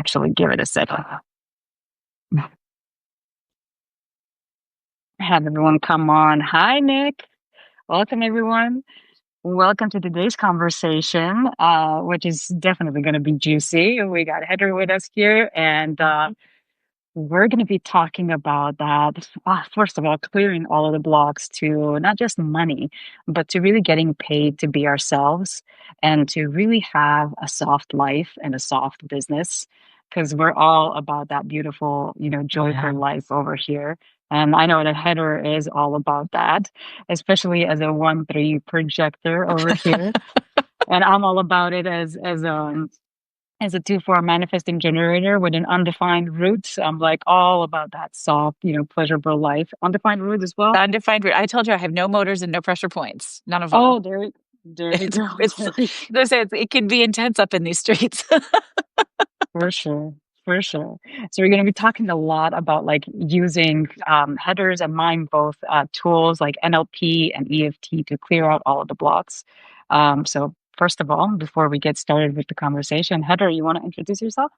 actually give it a second. Have everyone come on. Hi, Nick. Welcome, everyone. Welcome to today's conversation, which is definitely going to be juicy. We got Heather with us here, and we're going to be talking about that. First of all, clearing all of the blocks to not just money, but to really getting paid to be ourselves and to really have a soft life and a soft business. Because we're all about that beautiful, joyful life over here. And I know that Heather is all about that, especially as a 1-3 projector over here. And I'm all about it as a 2-4 manifesting generator with an undefined root. I'm like all about that soft, pleasurable life. Undefined root as well. Undefined root. I told you I have no motors and no pressure points. None of them. Oh, there we go. It can be intense up in these streets. For sure. For sure. So we're going to be talking a lot about like using Heather's and mine both tools like NLP and EFT to clear out all of the blocks. So first of all, before we get started with the conversation, Heather, you want to introduce yourself?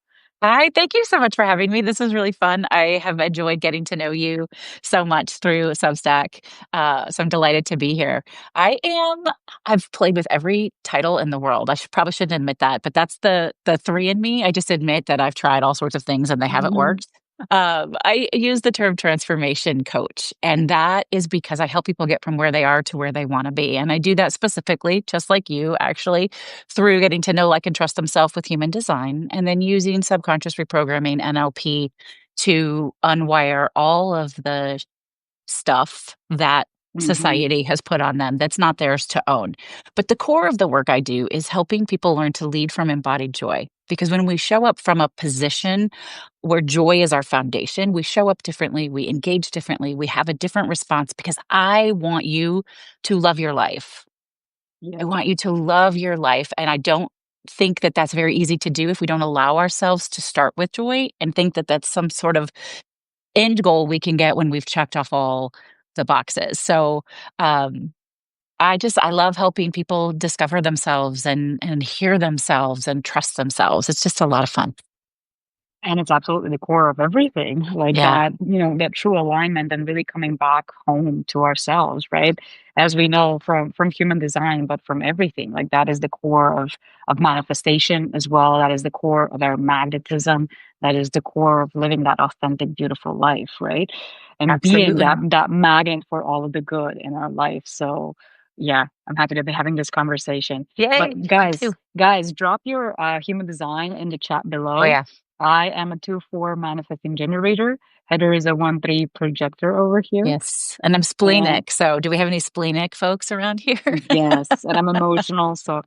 Hi, thank you so much for having me. This is really fun. I have enjoyed getting to know you so much through Substack. So I'm delighted to be here. I've played with every title in the world. Probably shouldn't admit that, but that's the three in me. I just admit that I've tried all sorts of things and they haven't worked. I use the term transformation coach, and that is because I help people get from where they are to where they want to be. And I do that specifically, just like you, actually, through getting to know, like, and trust themselves with human design, and then using subconscious reprogramming NLP to unwire all of the stuff that society has put on them that's not theirs to own. But the core of the work I do is helping people learn to lead from embodied joy. Because when we show up from a position where joy is our foundation, we show up differently, we engage differently, we have a different response because I want you to love your life. I want you to love your life. And I don't think that that's very easy to do if we don't allow ourselves to start with joy and think that that's some sort of end goal we can get when we've checked off all the boxes. So I love helping people discover themselves and hear themselves and trust themselves. It's just a lot of fun. And it's absolutely the core of everything, like that, that true alignment and really coming back home to ourselves, right? As we know from human design, but from everything, like that is the core of manifestation as well. That is the core of our magnetism. That is the core of living that authentic, beautiful life, right? And Absolutely. being that magnet for all of the good in our life. So yeah, I'm happy to be having this conversation. Yay, But guys, drop your human design in the chat below. Oh, yeah. I am a 2-4 manifesting generator. Heather is a 1-3 projector over here. Yes. And I'm splenic. So do we have any splenic folks around here? Yes. And I'm emotional. So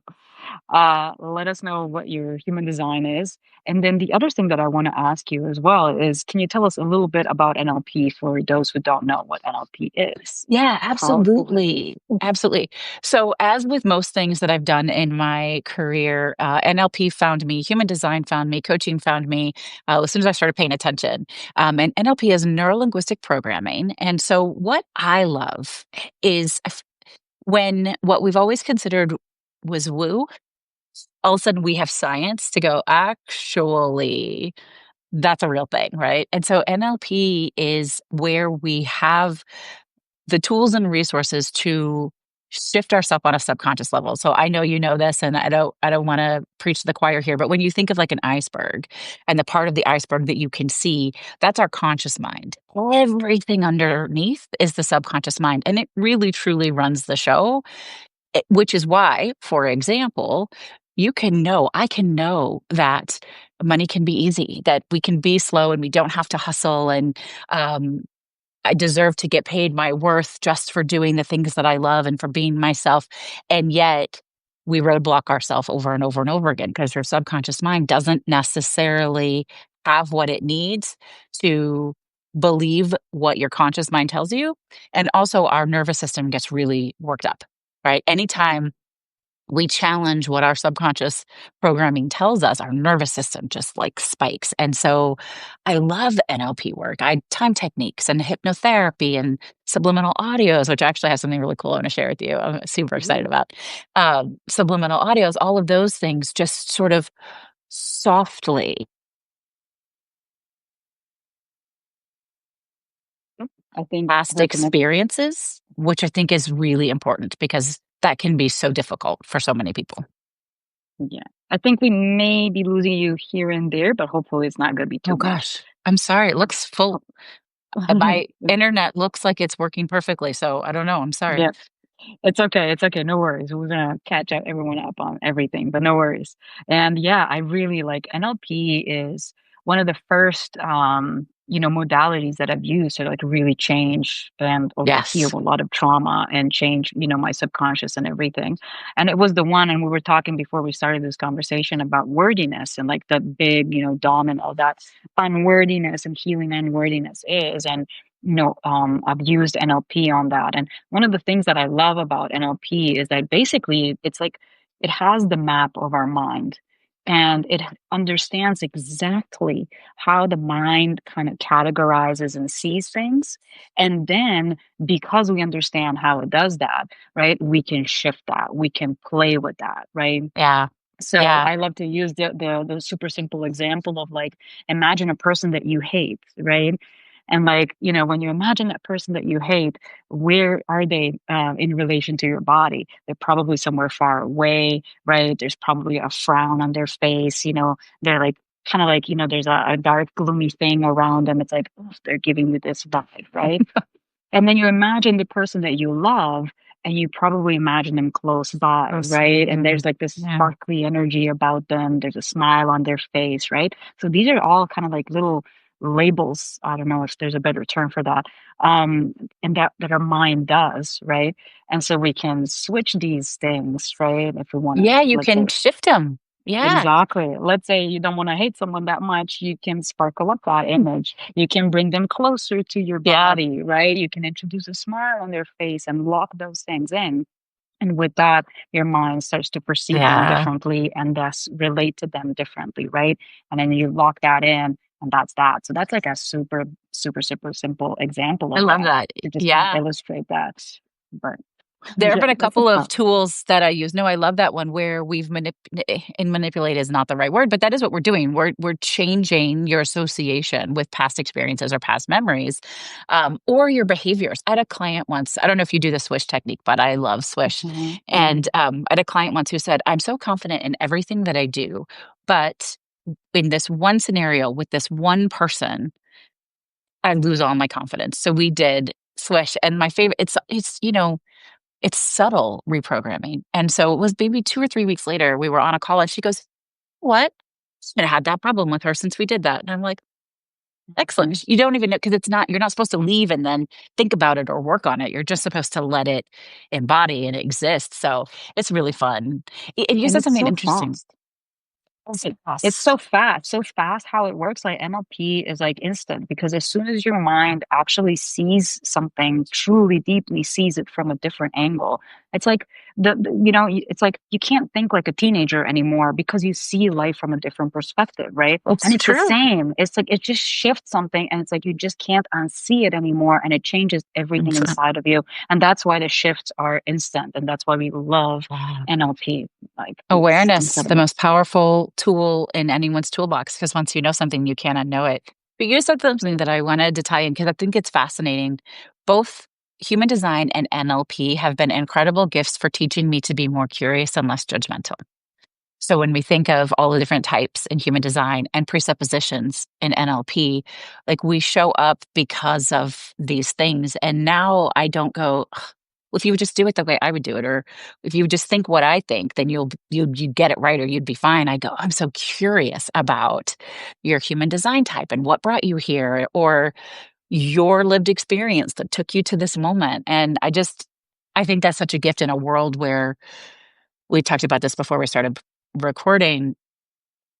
let us know what your human design is. And then the other thing that I want to ask you as well is, can you tell us a little bit about NLP for those who don't know what NLP is? Yeah, absolutely. Absolutely. So as with most things that I've done in my career, NLP found me, human design found me, coaching found me as soon as I started paying attention. And NLP is neuro-linguistic programming. And so what I love is when what we've always considered was woo, all of a sudden we have science to go, actually, that's a real thing, right? And so NLP is where we have the tools and resources to shift ourselves on a subconscious level. So I know you know this, and I don't want to preach to the choir here, but when you think of like an iceberg and the part of the iceberg that you can see, that's our conscious mind. Everything underneath is the subconscious mind, and it really truly runs the show, which is why, for example, I can know that money can be easy, that we can be slow and we don't have to hustle. And I deserve to get paid my worth just for doing the things that I love and for being myself. And yet we roadblock ourselves over and over and over again because your subconscious mind doesn't necessarily have what it needs to believe what your conscious mind tells you. And also our nervous system gets really worked up, right? Anytime we challenge what our subconscious programming tells us, our nervous system just like spikes. And so I love NLP work. Time techniques and hypnotherapy and subliminal audios, which actually has something really cool I want to share with you. I'm super excited about. Subliminal audios, all of those things just sort of softly I think past her connection. experiences, which I think is really important because that can be so difficult for so many people. Yeah. I think we may be losing you here and there, but hopefully it's not going to be too Oh much. gosh, I'm sorry. It looks full. My internet looks like it's working perfectly, so I don't know. I'm sorry. Yeah. It's okay. It's okay. No worries. We're gonna catch up everyone up on everything, but no worries. And yeah, I really like NLP is one of the first modalities that I've used to like really change and also heal Yes. a lot of trauma and change, my subconscious and everything. And it was the one, and we were talking before we started this conversation about wordiness and like the big, domino that unwordiness and healing unwordiness is. And I've used NLP on that. And one of the things that I love about NLP is that basically it's like it has the map of our mind, and it understands exactly how the mind kind of categorizes and sees things. And then because we understand how it does that, right, we can shift that, we can play with that, right? Yeah. So Yeah. I love to use the super simple example of like imagine a person that you hate, right? And like when you imagine that person that you hate, where are they in relation to your body? They're probably somewhere far away, right? There's probably a frown on their face. They're like kind of like there's a dark gloomy thing around them. It's like, oh, they're giving you this vibe, right? And then you imagine the person that you love, and you probably imagine them close by, So right? And sweet. there's like this Yeah. sparkly energy about them. There's a smile on their face, right? So these are all kind of like little labels. I don't know if there's a better term for that. Um, and that our mind does, right? And so we can switch these things, right? If we want to, Yeah, you let's say, can shift them. Yeah. exactly. Let's say you don't want to hate someone that much. You can sparkle up that image. You can bring them closer to your Yeah. body, right? You can introduce a smile on their face and lock those things in. And with that, your mind starts to perceive them Yeah. differently and thus relate to them differently, right? And then you lock that in, and that's that. So that's like a super, super, super simple example I of love that that. to just kind of Yeah. illustrate that. But There have yeah, been a that's a couple of thought. tools that I use. No, I love that one where and manipulate is not the right word, but that is what we're doing. We're changing your association with past experiences or past memories, or your behaviors. I had a client once. I don't know if you do the swish technique, but I love swish. Hmm. And I had a client once who said, "I'm so confident in everything that I do, but in this one scenario with this one person, I lose all my confidence." So we did swish, and my favorite. It's subtle reprogramming. And so it was maybe 2 or 3 weeks later, we were on a call and she goes, "What? I had that problem with her since we did that." And I'm like, Hmm. "Excellent." You don't even know because you're not supposed to leave and then think about it or work on it. You're just supposed to let it embody and exist. So it's really fun. And you And said it's something so interesting. fast. Yes, It's so fast how it works. Like NLP is like instant because as soon as your mind actually sees something, truly deeply sees it from a different angle, it's like it's like you can't think like a teenager anymore because you see life from a different perspective, right? And it's it's the true. same. It's like it just shifts something, and it's like you just can't unsee it anymore, and it changes everything It's, inside of you. And that's why the shifts are instant, and that's why we love uh, NLP. Like it's Awareness, the incredible. most powerful tool in anyone's toolbox, because once you know something, you can't unknow it. But you said something that I wanted to tie in because I think it's fascinating. Both human design and NLP have been incredible gifts for teaching me to be more curious and less judgmental. So when we think of all the different types in human design and presuppositions in NLP, like we show up because of these things. And now I don't go, "Ugh, well, if you would just do it the way I would do it, or if you would just think what I think, then you'd get it right or you'd be fine." I go, "I'm so curious about your human design type and what brought you here, or your lived experience that took you to this moment." And I think that's such a gift in a world where we talked about this before we started recording,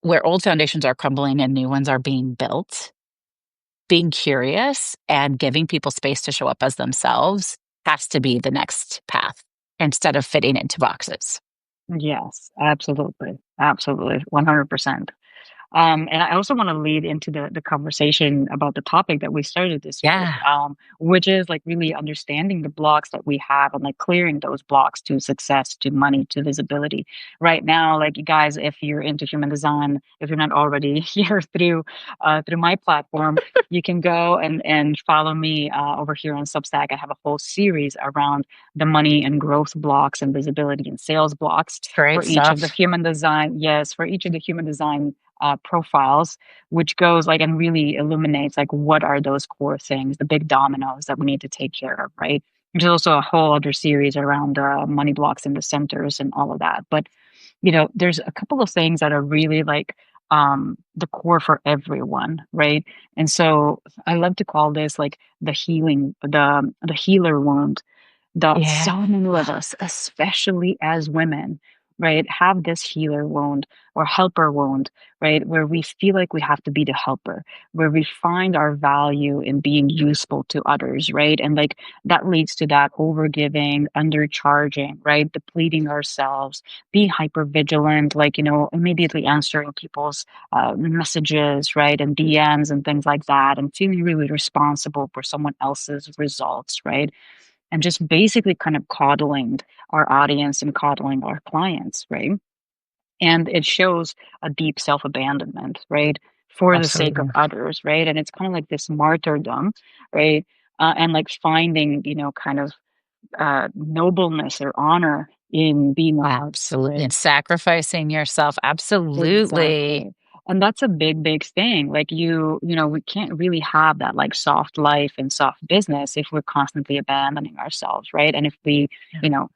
where old foundations are crumbling and new ones are being built. Being curious and giving people space to show up as themselves has to be the next path instead of fitting into boxes. Yes, absolutely. Absolutely. 100%. And I also want to lead into the conversation about the topic that we started this with, Yeah. which is like really understanding the blocks that we have and like clearing those blocks to success, to money, to visibility. Right now, like you guys, if you're into human design, if you're not already here through my platform, you can go and follow me over here on Substack. I have a whole series around the money and growth blocks and visibility and sales blocks Great for each of the stuff. human design. Yes, for each of the human design profiles, which goes like and really illuminates like what are those core things, the big dominoes that we need to take care of, right? There's also a whole other series around money blocks in the centers and all of that. But there's a couple of things that are really like the core for everyone, right? And so I love to call this like the healer wound, that Yeah. so many of us, especially as women, right, have this healer wound or helper wound, right, where we feel like we have to be the helper, where we find our value in being useful to others, right? And like that leads to that overgiving, undercharging, right, depleting ourselves, being hyper vigilant, like, immediately answering people's messages, right, and DMs and things like that, and feeling really responsible for someone else's results, right? And just basically kind of coddling our audience and coddling our clients, right? And it shows a deep self abandonment, right? For the sake of Absolutely. others, right? And it's kind of like this martyrdom, right? And like finding, kind of nobleness or honor in being loud, Absolutely. right? And sacrificing yourself. Absolutely. Exactly. And that's a big, big thing. Like we can't really have that like soft life and soft business if we're constantly abandoning ourselves, right? And if we, Yeah. you know,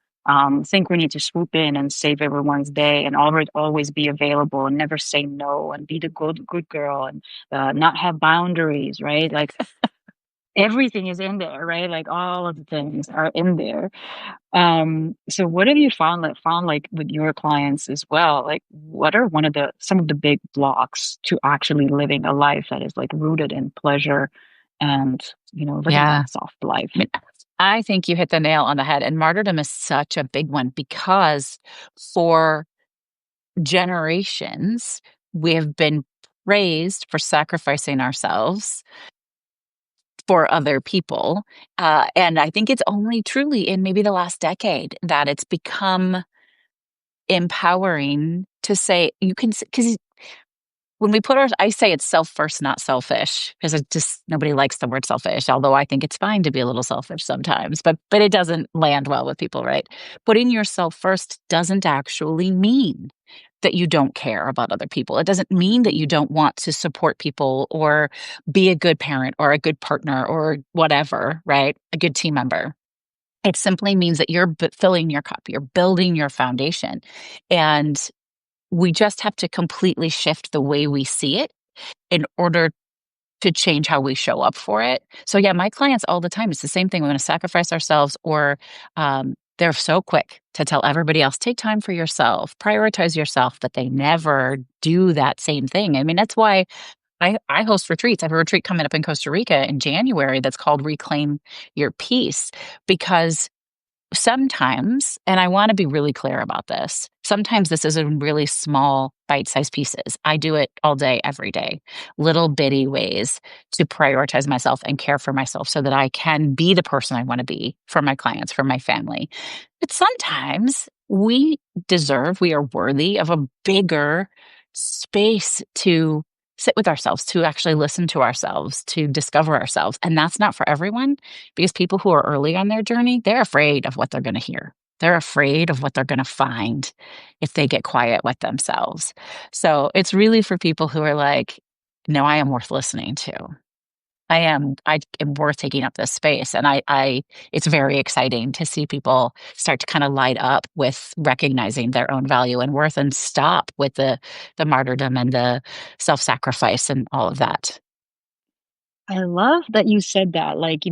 think we need to swoop in and save everyone's day and always be available and never say no and be the good girl and not have boundaries, right? Like everything is in there, right? Like all of the things are in there. So what have you found like with your clients as well? Like what are some of the big blocks to actually living a life that is like rooted in pleasure and, living Yeah. that soft life? I mean, I think you hit the nail on the head. And martyrdom is such a big one because for generations, we have been praised for sacrificing ourselves for other people. And I think it's only truly in maybe the last decade that it's become empowering to say, you can, because when we put our I say it's self first, not selfish, because it just nobody likes the word selfish, although I think it's fine to be a little selfish sometimes, but it doesn't land well with people, right? Putting yourself first doesn't actually mean that you don't care about other people. It doesn't mean that you don't want to support people or be a good parent or a good partner or whatever, right? A good team member. It simply means that you're filling your cup, you're building your foundation. And we just have to completely shift the way we see it in order to change how we show up for it. So yeah, my clients all the time, it's the same thing. We're going to sacrifice ourselves, or they're so quick to tell everybody else, take time for yourself, prioritize yourself, but they never do that same thing. I mean, that's why I host retreats. I have a retreat coming up in Costa Rica in January that's called Reclaim Your Peace, because sometimes, and I want to be really clear about this, sometimes this is in really small, bite sized pieces. I do it all day, every day, little bitty ways to prioritize myself and care for myself so that I can be the person I want to be for my clients, for my family. But sometimes we are worthy of a bigger space to sit with ourselves, to actually listen to ourselves, to discover ourselves. And that's not for everyone, because people who are early on their journey, they're afraid of what they're going to hear. They're afraid of what they're going to find if they get quiet with themselves. So it's really for people who are like, no, I am worth listening to. I am worth taking up this space. And it's very exciting to see people start to kind of light up with recognizing their own value and worth and stop with the martyrdom and the self-sacrifice and all of that. I love that you said that, like,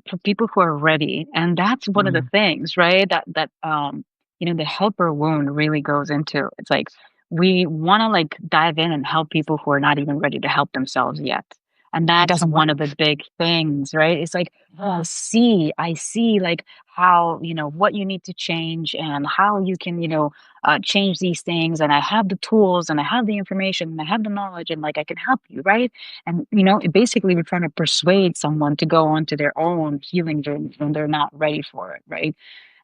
for people who are ready. And that's one of the Mm. things, right? The helper wound really goes into it's like we want to like dive in and help people who are not even ready to help themselves yet. And It that's doesn't one of work. the big things, right? It's like, oh, I see like how, what you need to change and how you can, change these things. And I have the tools and I have the information and I have the knowledge and like I can help you, right? And, basically we're trying to persuade someone to go on to their own healing journey when they're not ready for it, right?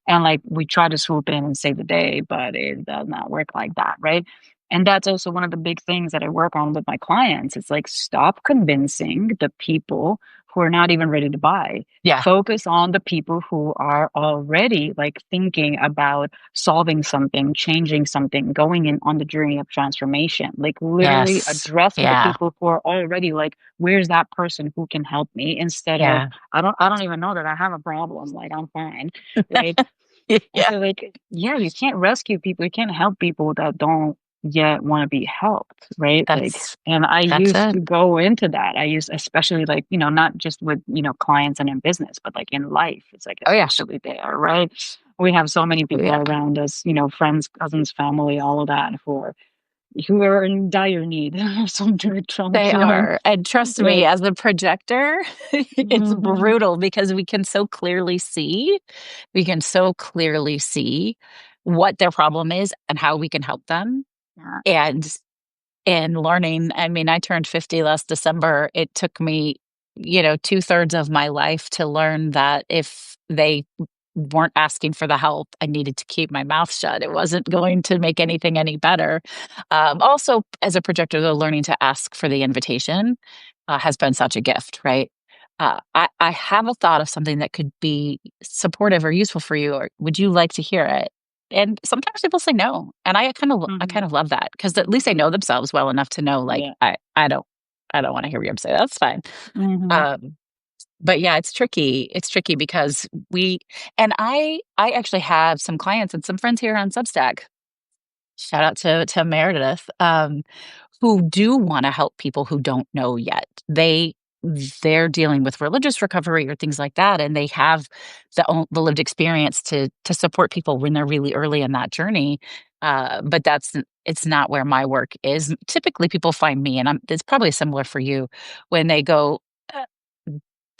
And like we try to swoop in and save the day, but it does not work like that, right? And that's also one of the big things that I work on with my clients. It's like stop convincing the people who are not even ready to buy. Yeah. Focus on the people who are already like thinking about solving something, changing something, going in on the journey of transformation. Like literally Yes. address the Yeah. people who are already like, where's that person who can help me instead of Yeah. I don't even know that I have a problem. Like I'm fine. Right. And Yeah. so, like, yeah, you can't rescue people. You can't help people that don't yet want to be helped, right? Like, That's and I that's used it. to go into that. I use, especially like, not just with, clients and in business, but like in life. It's like, Oh yeah. especially there, right? We have so many Oh people yeah. around us, friends, cousins, family, all of that who are in dire need of some They transformation, are. And trust me, right? as a projector, it's Hmm. brutal because we can so clearly see what their problem is and how we can help them. Yeah. And in learning, I mean, I turned 50 last December. It took me, 2/3 of my life to learn that if they weren't asking for the help, I needed to keep my mouth shut. It wasn't going to make anything any better. Also, as a projector, though, learning to ask for the invitation has been such a gift, right? I have a thought of something that could be supportive or useful for you, or would you like to hear it? And sometimes people say no, and I Hmm. kind of love that because at least they know themselves well enough to know, like, Yeah. I don't want to hear what you have to say. That's fine. Hmm. Um, but yeah, it's tricky. It's tricky because I actually have some clients and some friends here on Substack. Shout out to Meredith, who do wanna help people who don't know yet. They're dealing with religious recovery or things like that, and they have the lived experience to support people when they're really early in that journey, but it's not where my work is. Typically, people find me, and it's probably similar for you, when they go, "Uh,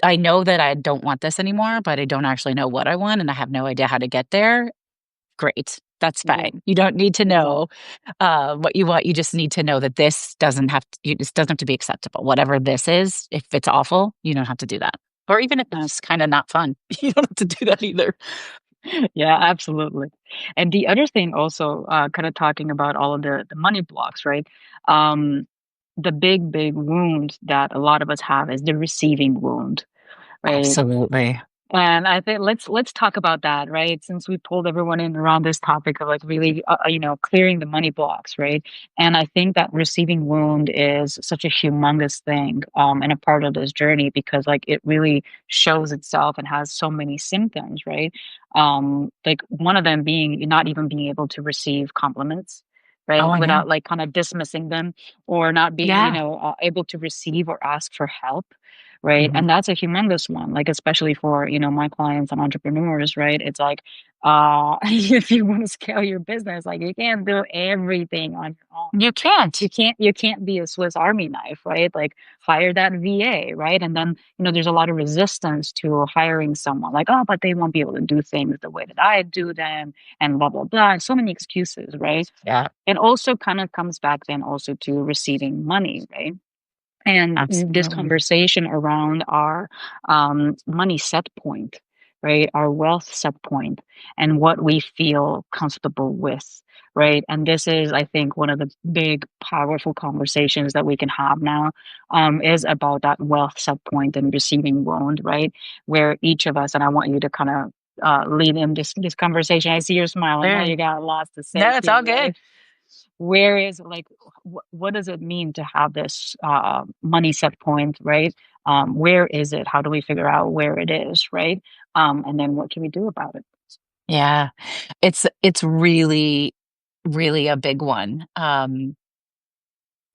I know that I don't want this anymore, but I don't actually know what I want, and I have no idea how to get there." Great. That's Yeah. fine. You don't need to Exactly. know, what you want. You just need to know that this doesn't have to be acceptable. Whatever this is, if it's awful, you don't have to do that. Or even if it's kinda not fun, you don't have to do that either. Yeah, absolutely. And the other thing also, kind of talking about all of the money blocks, right? Um, the big wound that a lot of us have is the receiving wound, right? Absolutely. And I think let's talk about that, right? Since we pulled everyone in around this topic of like really, clearing the money blocks, right? And I think that receiving wound is such a humongous thing, and a part of this journey because like it really shows itself and has so many symptoms, right? Like one of them being not even being able to receive compliments, Oh, right? I know. Without like kind of dismissing them or not being, Yeah. able to receive or ask for help, right? Mhm. And that's a humongous one, like especially for my clients and entrepreneurs, right? It's like if you want to scale your business, like you can't do everything on your own. You can't. You can't be a Swiss Army knife, right? Like hire that VA, right? And then there's a lot of resistance to hiring someone, like, oh, but they won't be able to do things the way that I do them, and blah blah blah, and so many excuses, right? Yeah, And also kind of comes back then also to receiving money, right? And this absolutely. conversation around our money set point, right? Our wealth set point and what we feel comfortable with, right? And this is, I think, one of the big, powerful conversations that we can have now, is about that wealth set point and receiving wound, right? Where each of us, and I want you to kind of lead in this conversation. I see you're smiling. Now you Very. got lots to say No, it's too, all good. right? Where is like what does it mean to have this money set point, right? Where is it? How do we figure out where it is, right? And then what can we do about it? Yeah. It's really, really a big one.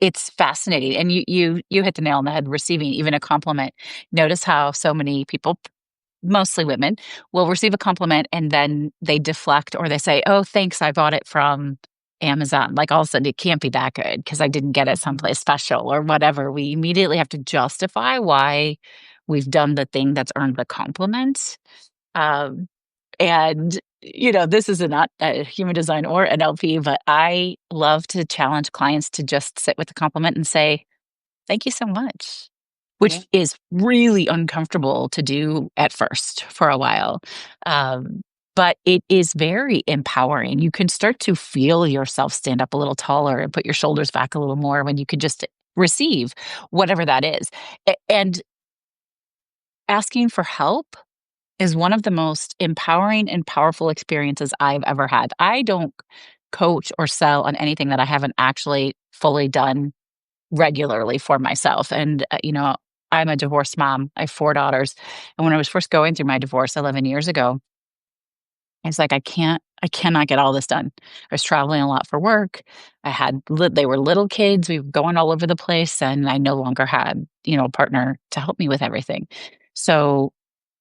It's fascinating, and you hit the nail on the head, receiving even a compliment. Notice how so many people, mostly women, will receive a compliment and then they deflect or they say, "Oh, thanks, I bought it from," Amazon. Like all of a sudden, it can't be that good because I didn't get it Mhm. someplace special or whatever. We immediately have to justify why we've done the thing that's earned the compliment. Um, and, this is not human design or NLP, but I love to challenge clients to just sit with the compliment and say, thank you so much, Yeah. which is really uncomfortable to do at first for a while. Um, but it is very empowering. You can start to feel yourself stand up a little taller and put your shoulders back a little more when you could just receive whatever that is. And asking for help is one of the most empowering and powerful experiences I've ever had. I don't coach or sell on anything that I haven't actually fully done regularly for myself. And, I'm a divorced mom. I have 4 daughters. And when I was first going through my divorce 11 years ago, I was like, I cannot get all this done. I was traveling a lot for work. They were little kids. We were going all over the place. And I no longer had, a partner to help me with everything. So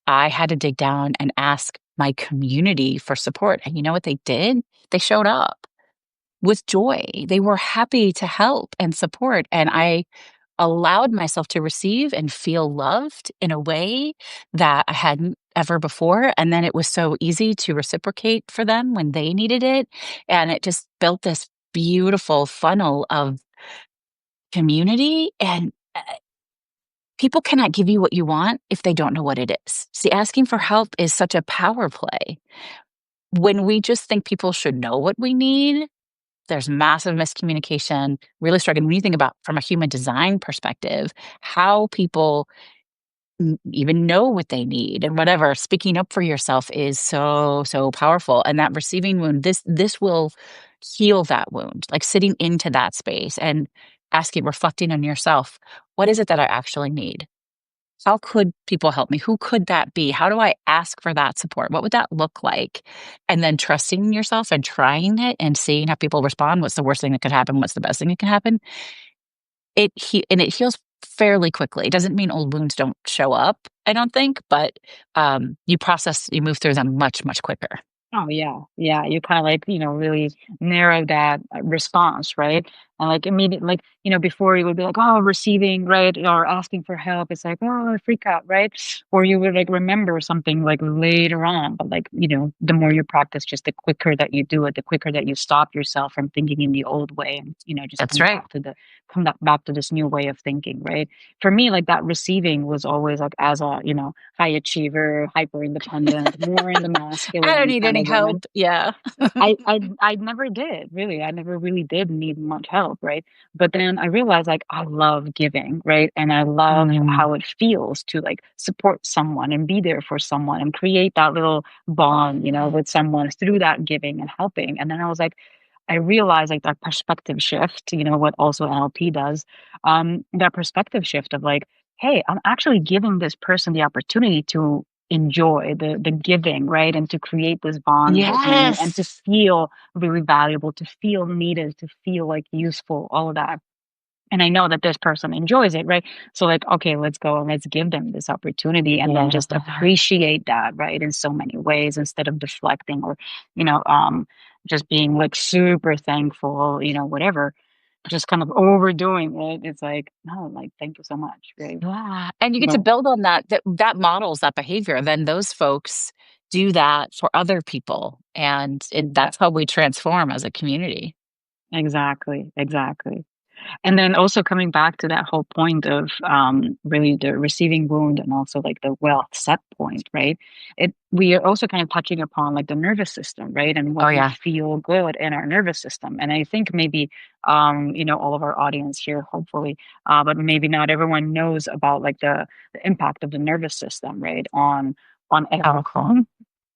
I had to dig down and ask my community for support. And you know what they did? They showed up with joy. They were happy to help and support. And I allowed myself to receive and feel loved in a way that I hadn't ever before. And then it was so easy to reciprocate for them when they needed it. And it just built this beautiful funnel of community. And people cannot give you what you want if they don't know what it is. See, asking for help is such a power play. When we just think people should know what we need, there's massive miscommunication, really struggling. When you think about from a human design perspective, how people even know what they need and whatever, speaking up for yourself is so, so powerful. And that receiving wound, this will heal that wound, like sitting into that space and asking, reflecting on yourself, what is it that I actually need? How could people help me? Who could that be? How do I ask for that support? What would that look like? And then trusting in yourself and trying it and seeing how people respond. What's the worst thing that could happen? What's the best thing that can happen? It heals fairly quickly. It doesn't mean old wounds don't show up, I don't think, but you move through them much, much quicker. Oh, yeah. Yeah. You kind of like, really narrow that response, right? And like immediately, like, before you would be like, oh, receiving, right? Or asking for help. It's like, oh, I freak out, right? Or you would like remember something like later on. But like, the more you practice, just the quicker that you do it, the quicker that you stop yourself from thinking in the old way and, just That's right. come back to this new way of thinking, right? For me, like that receiving was always like as a, high achiever, hyper independent, more in the I don't masculine need kind any of woman. help. Yeah. I never did, really. I never really did need much help, right? But then I realized like I love giving, right? And I love Mm. how it feels to like support someone and be there for someone and create that little bond, with someone through that giving and helping. And then I was like, I realized like that perspective shift, what also NLP does, that perspective shift of like, hey, I'm actually giving this person the opportunity to enjoy the giving, right? And to create this bond with me and to Yes. feel really valuable, to feel needed, to feel like useful, all of that. And I know that this person enjoys it, right? So like, okay, let's go and let's give them this opportunity and then Yeah. just appreciate that, right? In so many ways instead of deflecting or, you know, um, just being like super thankful, whatever, just kind of overdoing it. It's like, no, like, thank you so much, right? Yeah. And you get to Well, build on that models that behavior. Then those folks do that for other people. And that's how we transform as a community. exactly, exactly. And then also coming back to that whole point of really the receiving wound and also like the wealth set point, right? We are also kind of touching upon like the nervous system, right? And Oh what we yeah. feel good in our nervous system. And I think maybe all of our audience here, hopefully, but maybe not everyone knows about like the impact of the nervous system, right? On everything.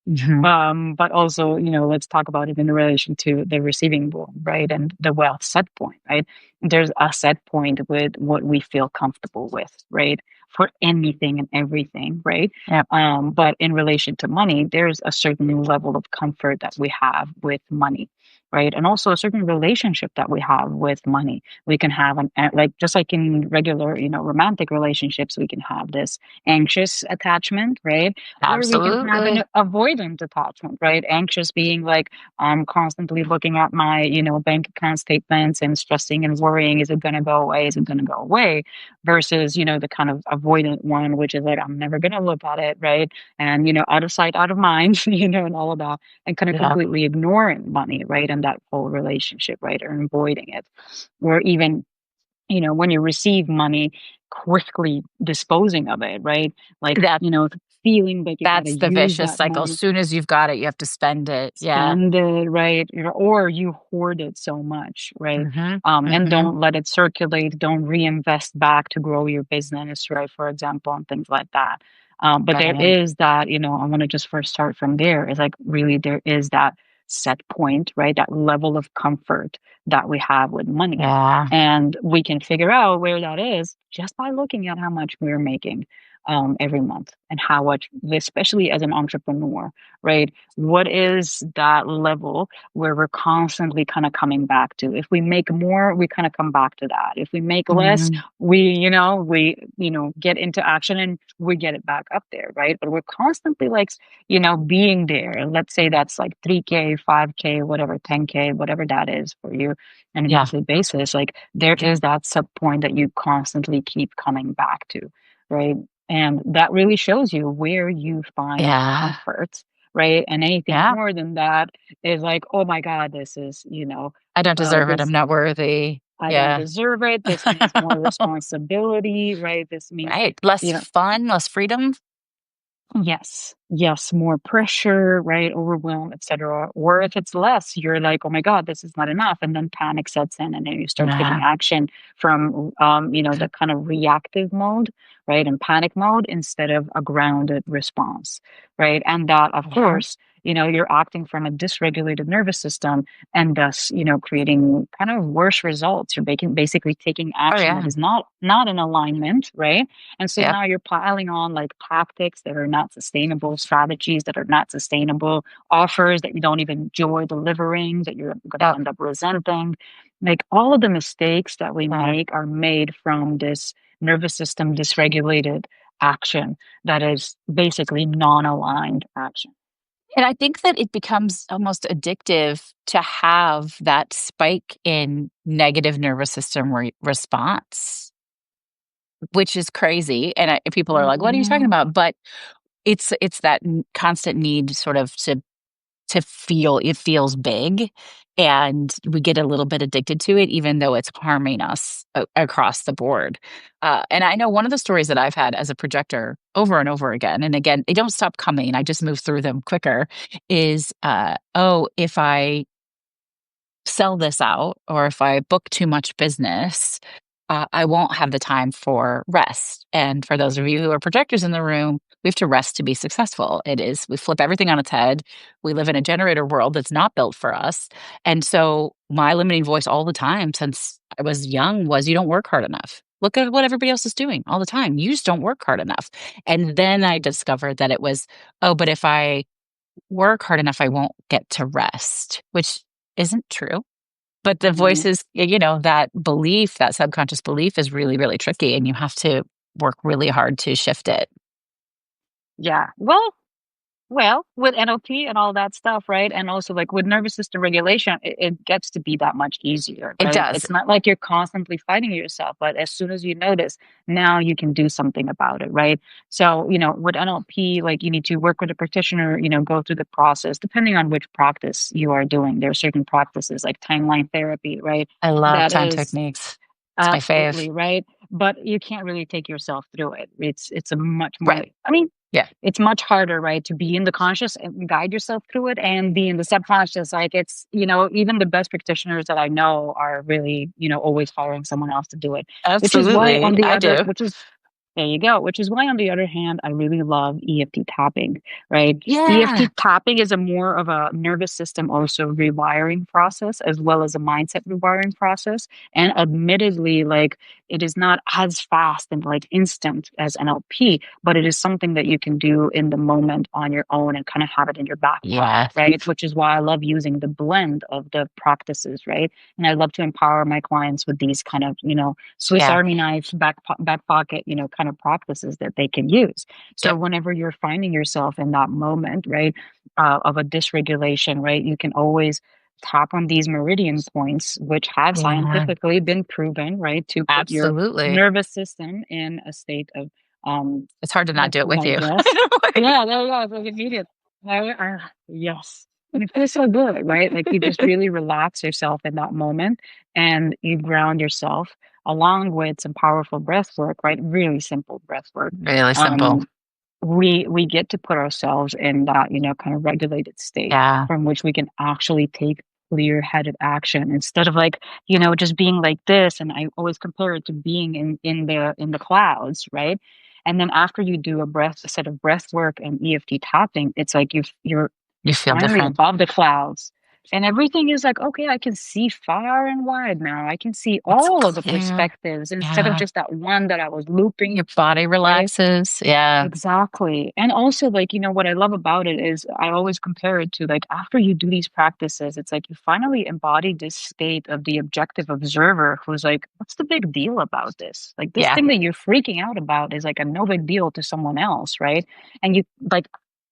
Hmm. But also, let's talk about it in relation to the receiving wound, right? And the wealth set point, right? there's a set point with what we feel comfortable with, right? For anything and everything, right? Yep. But in relation to money, there's a certain level of comfort that we have with money, right? And also a certain relationship that we have with money. We can have like just like in regular, romantic relationships, we can have this anxious attachment, right? Or we can have an Absolutely. avoidant attachment, right? Anxious being like I'm constantly looking at my, bank account statements and stressing and worrying, is it going to go away? Is it going to go away? Versus, the kind of avoidant one, which is like, I'm never going to look at it, right? And, out of sight, out of mind, and all of that, and kind of Yeah. completely ignoring money, right? And that whole relationship, right? Or avoiding it. Or even when you receive money, quickly disposing of it, right? Like, That feeling like you got to that's the use vicious that cycle. As money, soon as you've got it, you have to spend it. Yeah. spend it, right? Or you hoard it so much, right? Mhm. And Mhm. don't let it circulate, don't reinvest back to grow your business, right? For example, and things like that. But there Right. is that, I want to just first start from there. Is like really there is that set point, right? That level of comfort that we have with money. Yeah. And we can figure out where that is just by looking at how much we're making every month and how much, especially as an entrepreneur, right? What is that level where we're constantly kind of coming back to? If we make more, we kind of come back to that. If we make less, Mhm. we get into action and we get it back up there, right? But we're constantly like, being there. Let's say that's like 3K, 5K, whatever, 10K, whatever that is for you on a Yeah. monthly basis. Like there is that sub point that you constantly keep coming back to, right? And that really shows you where you find Yeah. comfort, right? And anything Yeah. more than that is like, oh my God, this is, I don't deserve it. I'm this, not worthy. I don't Yeah. deserve it. This means more responsibility, right? This means, Right. Less you know, fun, less freedom. yes, yes, more pressure, right? Overwhelm, etc. Or if it's less, you're like, oh my God, this is not enough. And then panic sets in and then you start taking Yeah. action from, the kind of reactive mode, right? And panic mode instead of a grounded response, right? And that, of Yeah. course, you're acting from a dysregulated nervous system and thus, creating kind of worse results. You're basically taking Oh, action that yeah. is not in alignment, right? And so Yep. now you're piling on like tactics that are not sustainable, strategies that are not sustainable, offers that you don't even enjoy delivering, that you're going to Yep. end up resenting. Like all of the mistakes that we Yeah. make are made from this nervous system dysregulated action that is basically non aligned action. And I think that it becomes almost addictive to have that spike in negative nervous system response, which is crazy. And people are like, "What are you talking Mhm. about?" But it's that constant need, sort of, to feel it feels big, and we get a little bit addicted to it, even though it's harming us across the board. And I know one of the stories that I've had as a projector over and over again, and again, they don't stop coming. I just move through them quicker. Is oh, if I sell this out or if I book too much business, I won't have the time for rest. And for those of you who are projectors in the room, we have to rest to be successful. We flip everything on its head. We live in a generator world that's not built for us. And so my limiting voice all the time since I was young was, you don't work hard enough. Look at what everybody else is doing all the time. You just don't work hard enough. And then I discovered that it was, oh, but if I work hard enough, I won't get to rest, which isn't true. But the Mhm. voices, that belief, that subconscious belief is really, really tricky, and you have to work really hard to shift it. Yeah. Well, with NLP and all that stuff, right? And also like with nervous system regulation, it gets to be that much easier, It right? does. It's not like you're constantly fighting yourself, but as soon as you notice, now you can do something about it, right? So, with NLP, like you need to work with a practitioner, go through the process, depending on which practice you are doing. There are certain practices like timeline therapy, right? I love That time is techniques. It's my fave. absolutely right. But you can't really take yourself through it. It's a much more, Right. I mean, Yeah. it's much harder, right, to be in the conscious and guide yourself through it and be in the subconscious. Like it's, even the best practitioners that I know are really, always hiring someone else to do it, which is why on Absolutely. the I other, do. There you go. Which is why, on the other hand, I really love EFT tapping, right? Yeah. EFT tapping is a more of a nervous system also rewiring process as well as a mindset rewiring process. And admittedly, like it is not as fast and like instant as NLP, but it is something that you can do in the moment on your own and kind of have it in your back pocket, Yeah. right? Which is why I love using the blend of the practices, right? And I love to empower my clients with these kind of, Swiss Yeah. Army knife back pocket, kind of practices that they can use. So Yep. whenever you're finding yourself in that moment, right, of a dysregulation, right, you can always tap on these meridian points, which have Yeah. scientifically been proven, right, to put your Absolutely. nervous system in a state of It's hard to not rest do it and with you. digest. Yeah, there you go. It's like immediate. Yes. And it feels so good, right? Like you just really relax yourself in that moment and you ground yourself along with some powerful breath work, right? Really simple breath work. Really simple. Um, we get to put ourselves in that, kind of regulated state Yeah. from which we can actually take clear-headed action instead of like, just being like this. And I always compare it to being in the clouds, right? And then after you do a set of breath work and EFT tapping, it's like You you're feel finally different. above the clouds. And everything is like, okay, I can see far and wide now. I can see It's all of the clear. perspectives instead of Yeah. just that one that I was looping, Your body right? relaxes. Yeah. Exactly. And also, like, what I love about it is I always compare it to like after you do these practices, it's like you finally embody this state of the objective observer who's like, what's the big deal about this? Like, this Yeah. thing that you're freaking out about is like a no big deal to someone else, right? And you like,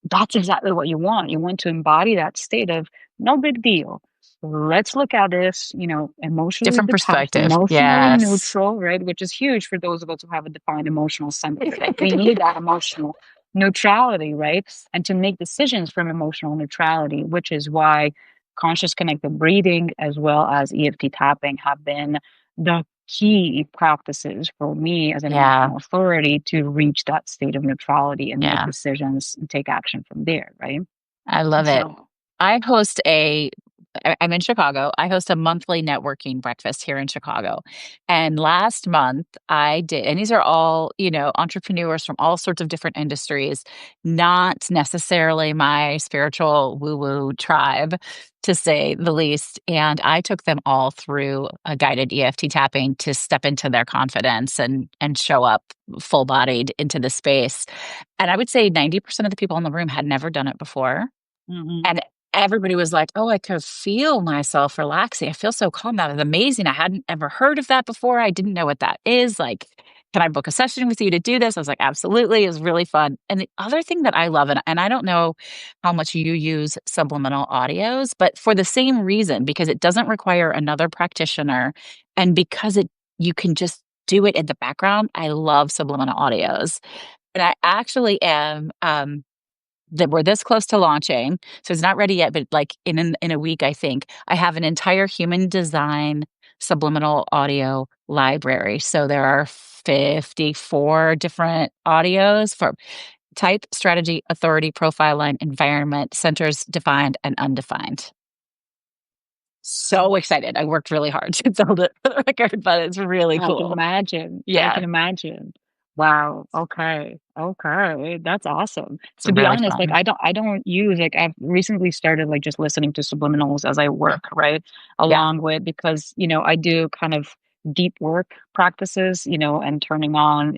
that's exactly what you want. You want to embody that state of no big deal. Let's look at this, emotionally Different detached, perspective. emotionally Yes. neutral, right? Which is huge for those of us who have a defined emotional center. Like we need that emotional neutrality, right? And to make decisions from emotional neutrality, which is why conscious connected breathing as well as EFT tapping have been the key practices for me as an Yeah. emotional authority to reach that state of neutrality and make Yeah. decisions and take action from there, right? I love it. So, I host I'm in Chicago. I host a monthly networking breakfast here in Chicago. And last month I did, and these are all, entrepreneurs from all sorts of different industries, not necessarily my spiritual woo woo tribe, to say the least. And I took them all through a guided EFT tapping to step into their confidence and show up full bodied into the space. And I would say 90% of the people in the room had never done it before, mhm. and everybody was like, "Oh, I could feel myself relaxing. I feel so calm. That was amazing. I hadn't ever heard of that before. I didn't know what that is. Like, can I book a session with you to do this?" I was like, "Absolutely." It was really fun. And the other thing that I love, and I don't know how much you use subliminal audios, but for the same reason, because it doesn't require another practitioner, and because you can just do it in the background, I love subliminal audios. And I actually am, that we're this close to launching, so it's not ready yet, but, like, in a week, I think, I have an entire human design subliminal audio library. So there are 54 different audios for type, strategy, authority, profile line, environment, centers, defined, and undefined. So excited. I worked really hard to build it for the record, but it's really I can cool. imagine. I Yeah, can imagine. Wow. Okay. Okay. That's awesome. it's To be really honest, like fun. I don't use like I've recently started like just listening to subliminals as I work, right? Yeah. Along with because, I do kind of deep work practices, and turning on,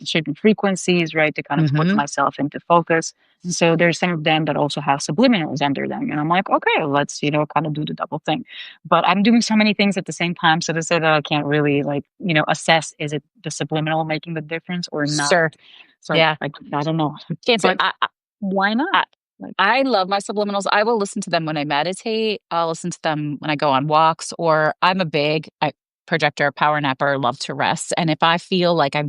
certain frequencies, right, to kind of put Mhm. myself into focus. And so there's some of them that also have subliminals under them. And I'm like, okay, let's, kind of do the double thing, but I'm doing so many things at the same time. So to say that I can't really like, assess is it the subliminal making the difference or not. Sure. So Yeah. I don't know. Can't say But why not? I Like, I love my subliminals. I will listen to them when I meditate. I'll listen to them when I go on walks, or I'm a big projector, power napper, love to rest. And if I feel like I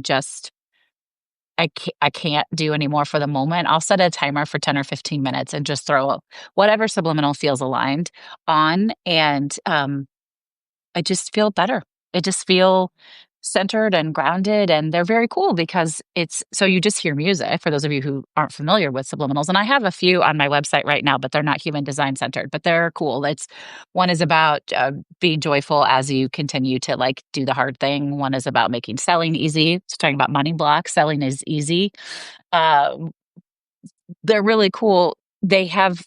can't do any more for the moment, I'll set a timer for 10 or 15 minutes and just throw whatever subliminal feels aligned on. And I just feel better. I just feel centered and grounded, and they're very cool because it's so you just hear music for those of you who aren't familiar with subliminals. And I have a few on my website right now, but they're not human design centered, but they're cool. It's one is about being joyful as you continue to like do the hard thing. One is about making selling easy. It's talking about money blocks. Selling is easy. Uh, they're really cool. They have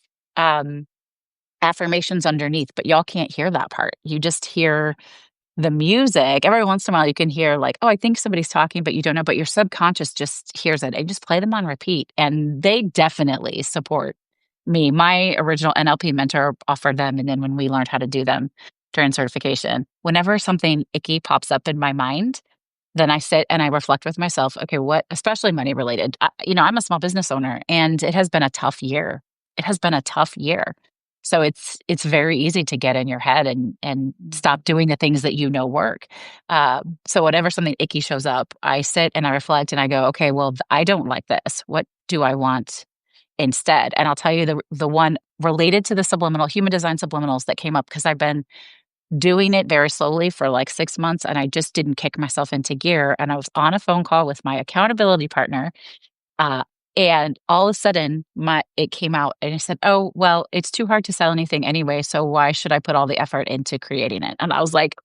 affirmations underneath, but y'all can't hear that part. You just hear the music. Every once in a while, you can hear like, oh, I think somebody's talking, but you don't know. But your subconscious just hears it. And just play them on repeat, and they definitely support me. My original NLP mentor offered them, and then when we learned how to do them during certification, whenever something icky pops up in my mind, then I sit and I reflect with myself, okay, what, especially money related. I'm a small business owner and it has been a tough year. It has been a tough year. So it's very easy to get in your head and stop doing the things that you know work. So whenever something icky shows up, I sit and I reflect and I go, okay, well, I don't like this. What do I want instead? And I'll tell you the one related to the subliminal human design subliminals that came up because I've been doing it very slowly for like 6 months and I just didn't kick myself into gear. And I was on a phone call with my accountability partner. Uh, and all of a sudden it came out and I said, oh, well, it's too hard to sell anything anyway. So why should I put all the effort into creating it? And I was like,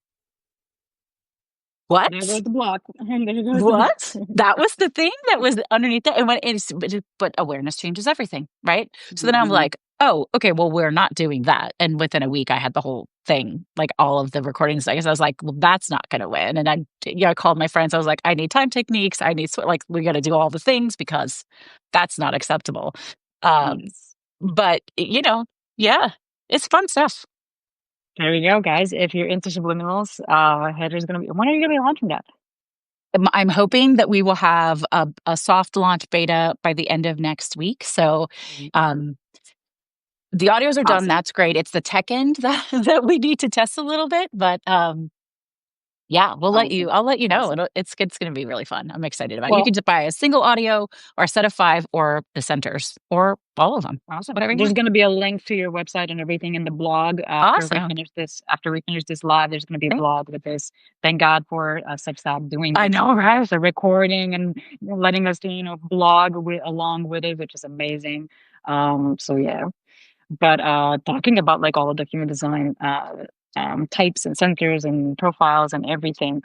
There goes what? the block. And there goes the block. What? That was the thing that was underneath that. And when it's, but awareness changes everything, right? So then I'm Mhm. like, oh, okay, well, we're not doing that. And within a week, I had the whole thing, like all of the recordings. I guess I was like, well, that's not going to win. And I called my friends. I was like, I need time techniques. I need, like, we got to do all the things because that's not acceptable. Um, Yes. but, yeah, it's fun stuff. There we go, guys. If you're into subliminals, Heather's gonna be. When are you gonna be launching that? I'm hoping that we will have a soft launch beta by the end of next week. So, Mm. um, the audios are done. Awesome. That's great. It's the tech end that we need to test a little bit, but yeah, Awesome. I'll let you know. Awesome. It's going to be really fun. I'm excited about it. You can Well, just buy a single audio or a set of 5 or the centers or all of them, awesome. whatever you There's want. gonna be a link to your website and everything in the blog after we Awesome. finish this. After we finish this live, there's gonna be a Okay. blog with this. Thank God for such that doing I this, know, right? the recording and letting us, blog along with it, which is amazing. So yeah. But talking about like all of the human design types and centers and profiles and everything,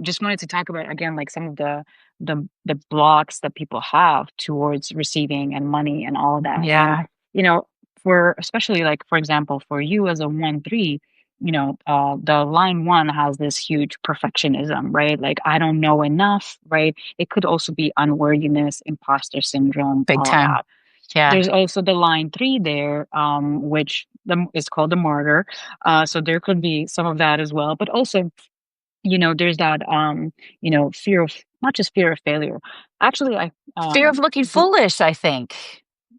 just wanted to talk about again like some of the blocks that people have towards receiving and money and all of that. And Yeah. you know, for especially like for example, for you as a 1-3, the line one has this huge perfectionism, right? Like I don't know enough, right? It could also be unworthiness, imposter syndrome, Big all of time. that. Yeah. There's also the line three there, which is called the martyr. So there could be some of that as well. But also, there's that, fear of not just fear of failure. Actually, I Fear of looking bel- foolish, I think.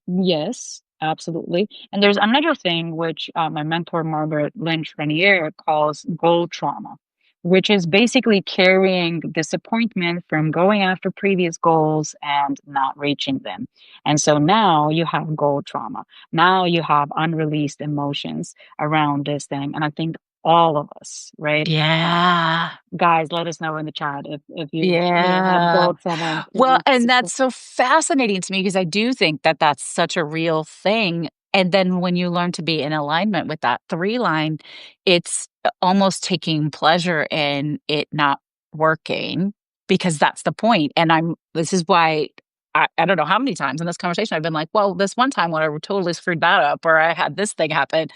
yes, absolutely. And there's another thing which my mentor Margaret Lynch Renier calls goal trauma, which is basically carrying disappointment from going after previous goals and not reaching them. And so now you have goal trauma. Now you have unreleased emotions around this thing. And I think all of us, right? Yeah. Guys, let us know in the chat if you have Yeah. goal trauma. Well, and that's so fascinating to me because I do think that that's such a real thing. And then when you learn to be in alignment with that 3 line, it's almost taking pleasure in it not working because that's the point. And this is why I don't know how many times in this conversation I've been like, well, this one time when I totally screwed that up or I had this thing happen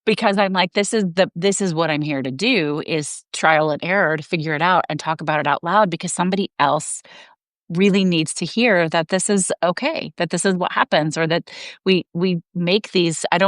because I'm like, this is what I'm here to do is trial and error to figure it out and talk about it out loud because somebody else really needs to hear that this is okay, that this is what happens, or that we make these. I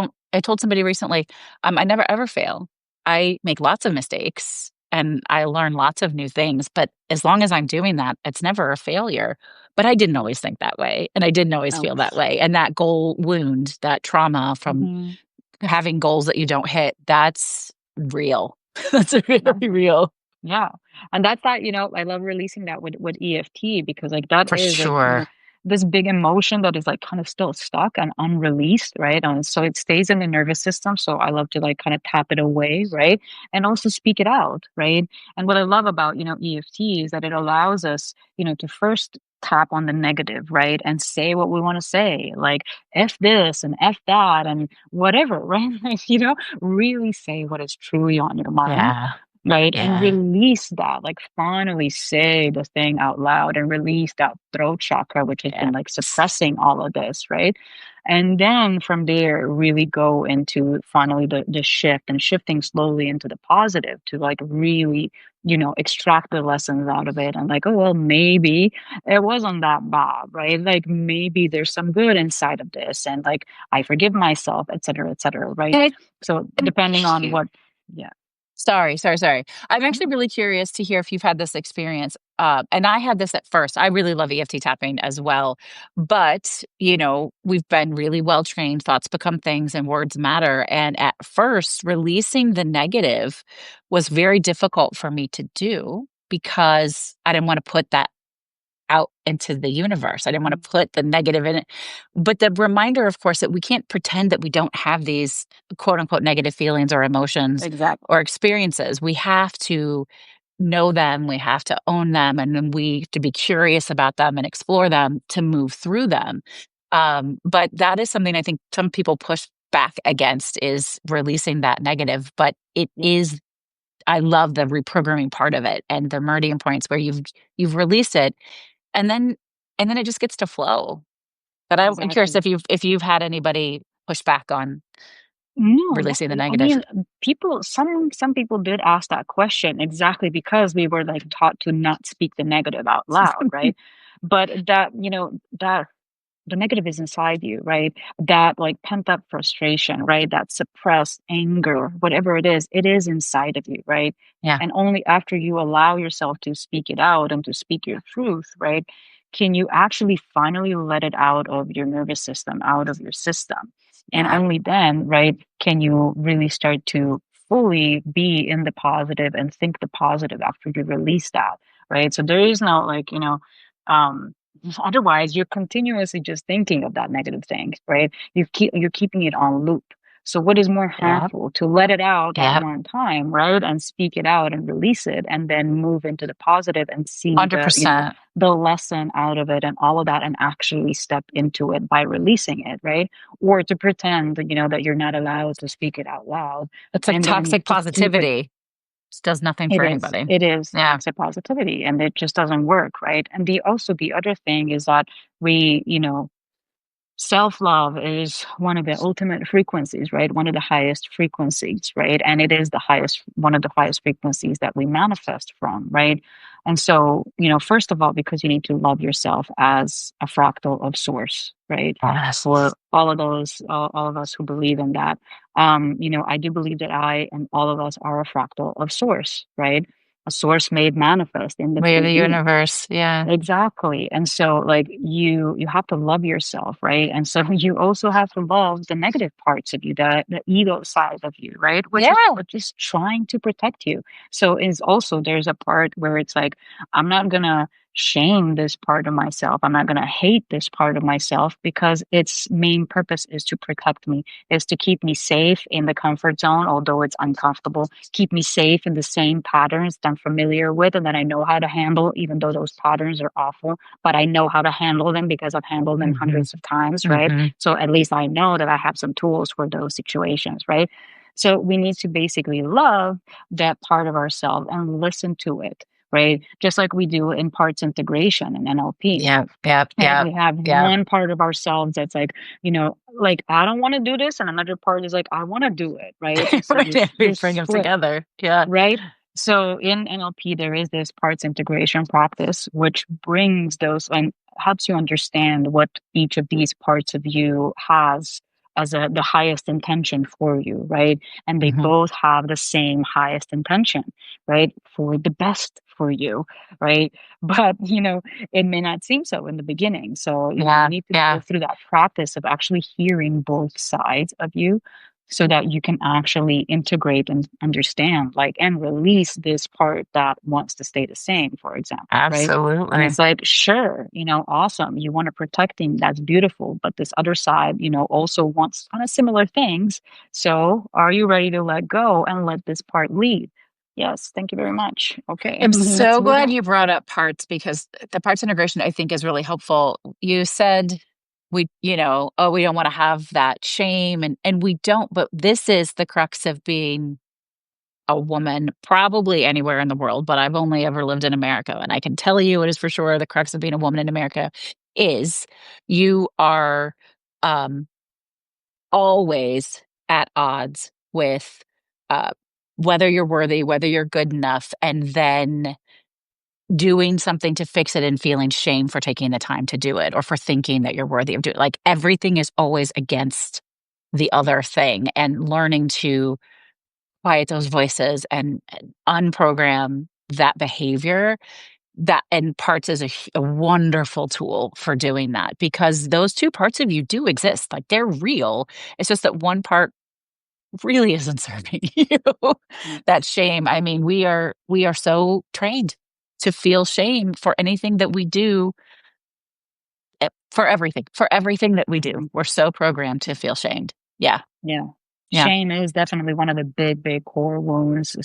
told somebody recently, I never ever fail. I make lots of mistakes and I learn lots of new things, but as long as I'm doing that, it's never a failure. But I didn't always think that way, and I didn't always Oh. feel that way. And that goal wound, that trauma from Mhm. having goals that you don't hit, that's real. That's Yeah. really real. Yeah. And that's that, I love releasing that with EFT because like that For is like, sure. this big emotion that is like kind of still stuck and unreleased, right? And so it stays in the nervous system. So I love to like kind of tap it away, right? And also speak it out, right? And what I love about, EFT is that it allows us, to first tap on the negative, right? And say what we want to say, like F this and F that and whatever, right? Like, really say what is truly on your mind, Yeah. right? And Yeah. release that, like finally say the thing out loud and release that throat chakra, which has Yeah. been like suppressing all of this, right? And then from there, really go into finally the shift and shifting slowly into the positive to like really, extract the lessons out of it and like, oh, well, maybe it wasn't that bad, right? Like maybe there's some good inside of this and like I forgive myself, et cetera, right? And So depending on what, yeah. sorry. I'm actually really curious to hear if you've had this experience. And I had this at first. I really love EFT tapping as well. But, we've been really well trained. Thoughts become things and words matter. And at first, releasing the negative was very difficult for me to do because I didn't want to put that out into the universe. I didn't want to put the negative in it. But the reminder, of course, that we can't pretend that we don't have these quote unquote negative feelings or emotions Exactly. or experiences. We have to know them, we have to own them, and then we to be curious about them and explore them to move through them. But that is something I think some people push back against is releasing that negative. But it Yeah, is I love the reprogramming part of it and the meridian points where you've released it and then it just gets to flow. But I'm curious exactly. if you've had anybody push back on No, no. releasing the I negative. mean, people. Some people did ask that question exactly because we were like taught to not speak the negative out loud, right? But that that the negative is inside you, right? That like pent up frustration, right? That suppressed anger, whatever it is inside of you, right? Yeah, And only after you allow yourself to speak it out and to speak your truth, right? Can you actually finally let it out of your nervous system, out of your system? And yeah, only then, right, can you really start to fully be in the positive and think the positive after you release that, right? So there is no like, um, otherwise, you're continuously just thinking of that negative thing, right? You're keeping it on loop. So what is more yeah, harmful to let it out at yeah, one time, right? And speak it out and release it and then move into the positive and see 100%. the lesson out of it and all of that and actually step into it by releasing it, right? Or to pretend, that you're not allowed to speak it out loud It's like and then toxic to keep it. positivity. Just does nothing for anybody. It is Yeah, toxic positivity and it just doesn't work, right? And the other thing is that we, self-love is one of the ultimate frequencies, right? One of the highest frequencies, right? And it is one of the highest frequencies that we manifest from, right? And so, first of all, because you need to love yourself as a fractal of source, right? yes. For all of us who believe in that, I do believe that I and all of us are a fractal of source, right? A source made manifest in the We are the 3D. universe. Yeah. Exactly. And so like you have to love yourself, right? And so you also have to love the negative parts of you, the ego side of you, right? Yeah. Which is trying to protect you. So is also there's a part where it's like I'm not going to shame this part of myself. I'm not going to hate this part of myself because its main purpose is to protect me, is to keep me safe in the comfort zone, although it's uncomfortable, keep me safe in the same patterns that I'm familiar with and that I know how to handle, even though those patterns are awful, but I know how to handle them because I've handled them Hmm. hundreds of times, right? Hmm. So at least I know that I have some tools for those situations, right? So we need to basically love that part of ourselves and listen to it, right? Just like we do in parts integration and NLP. Yeah. Yeah. Right. Yeah. We have Yeah. one part of ourselves that's like, like I don't want to do this, and another part is like, I want to do it. Right. And so We this bring them split, together. Yeah. right? So in NLP, there is this parts integration practice, which brings those and helps you understand what each of these parts of you has as the highest intention for you, right? And they Hmm. both have the same highest intention, right? For the best for you, right? But, it may not seem so in the beginning. So, you Yeah. need to go Yeah. through that practice of actually hearing both sides of you so that you can actually integrate and understand, like, and release this part that wants to stay the same, for example, right? And Absolutely. it's like, sure, awesome, you want to protect him, that's beautiful, but this other side, also wants kind of similar things. So are you ready to let go and let this part lead? Yes, thank you very much. Okay, I'm let's so move glad on. you brought up parts because the parts integration I think is really helpful. You said oh, we don't want to have that shame and we don't, but this is the crux of being a woman probably anywhere in the world, but I've only ever lived in America and I can tell you it is for sure the crux of being a woman in America is you are um always at odds with uh whether you're worthy, whether you're good enough, and then doing something to fix it and feeling shame for taking the time to do it or for thinking that you're worthy of doing it. Like everything is always against the other thing and learning to quiet those voices and unprogram that behavior that and parts is a wonderful tool for doing that because those two parts of you do exist like they're real. It's just that one part really isn't serving you. Mm, That shame. I mean, we are so trained to feel shame for anything that we do, for everything that we do. mhm. We're so programmed to feel shamed. Yeah, Yeah. yeah, Shame is definitely one of the big, big core wounds,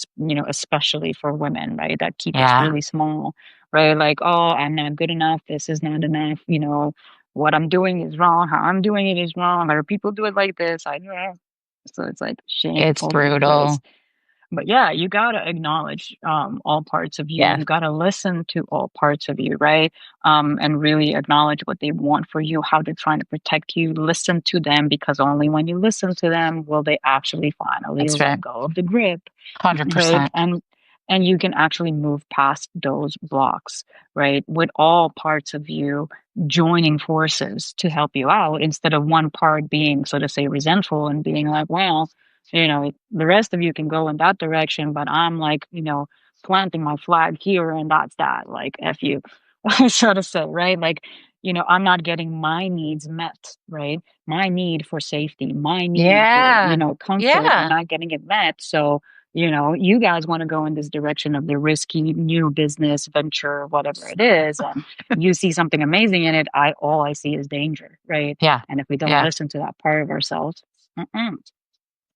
especially for women, right? That keep us yeah. really small, right? Like, oh, I'm not good enough. This is not enough. What I'm doing is wrong. How I'm doing it is wrong. Other people do it like this. I know. So it's like shame It's all over the place. brutal. But yeah, you gotta acknowledge all parts of you. Yeah, You gotta listen to all parts of you, right? And really acknowledge what they want for you, how they're trying to protect you. Listen to them because only when you listen to them will they actually finally that's let right. go of the grip, right? 100%. And you can actually move past those blocks, right? With all parts of you joining forces to help you out instead of one part being, so to say, resentful and being like, well, the rest of you can go in that direction, but I'm like, planting my flag here and that's that. Like, F you, so to say, right? Like, I'm not getting my needs met, right? My need for safety, my need for, Yeah, comfort, I'm yeah. not getting it met. So, you guys want to go in this direction of the risky new business venture, whatever it is, and you see something amazing in it. All I see is danger, right? Yeah, And if we don't yeah, listen to that part of ourselves, mm-mm,